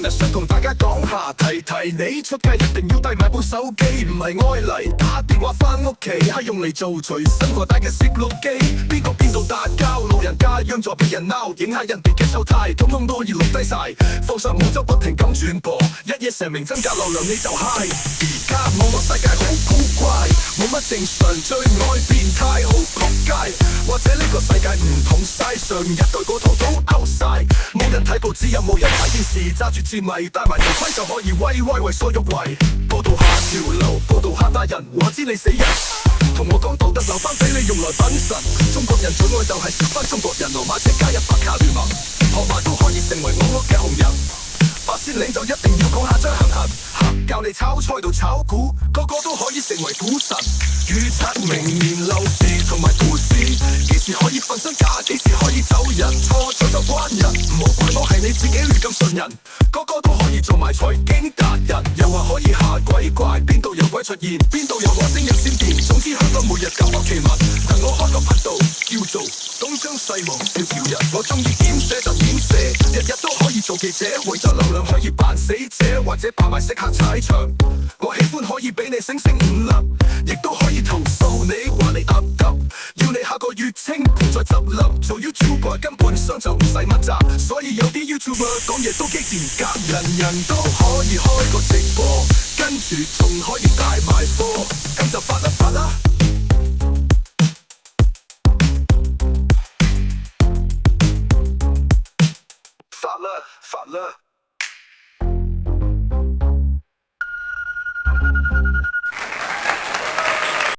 日想同大家講下，提你出街一定要帶埋部手機，唔係愛嚟打電話返屋企，係用嚟做隨身攜帶嘅攝錄機。邊個邊度打交，老人家讓座俾人鬧，影下人哋嘅醜態，統統都要錄低晒，放上網就不停咁轉播，一夜成名增加流量你就嗨。而家網絡世界好古怪，冇乜正常，最愛變態，好撲街。或者呢個世界唔同晒，上一代嗰套都 out 晒，冇人睇報紙又冇人睇電視，揸住支咪戴埋頭盔就可以威威為所欲為。報道下潮流，報道下大人，話知你死人。同我講道德留翻俾你用來品神。中國人最愛就係食翻中國人，羅馬車加100卡聯盟，學埋都可以成為網絡嘅紅人。八仙嶺就一定要講下張恒恒，教你炒菜到炒股，個個都可以成為股神。預測明年樓市同埋股市，幾時可以瞓身假，幾時可以走人，錯咗就關人，唔好怪我係你自己亂咁信人。個個都可以做埋財經達人，又話可以下鬼怪，邊度有鬼出現，邊度有火星有閃電。總之香港每日搞爆奇聞，等我開個頻道叫做東張西望小小人。我中意點寫就點寫，日日都可以做記者，為咗流量可以扮死者，或者扮埋識客踩場。我喜歡可以俾你星星5粒，亦都可以投訴你話你噏噏，要你下個月清盤再執笠。做 YouTuber 根本上就唔使問責，所以有啲 YouTuber 講嘢都幾賤格。人人都可以開個直播，跟住仲可以帶埋貨，咁就發啦發啦。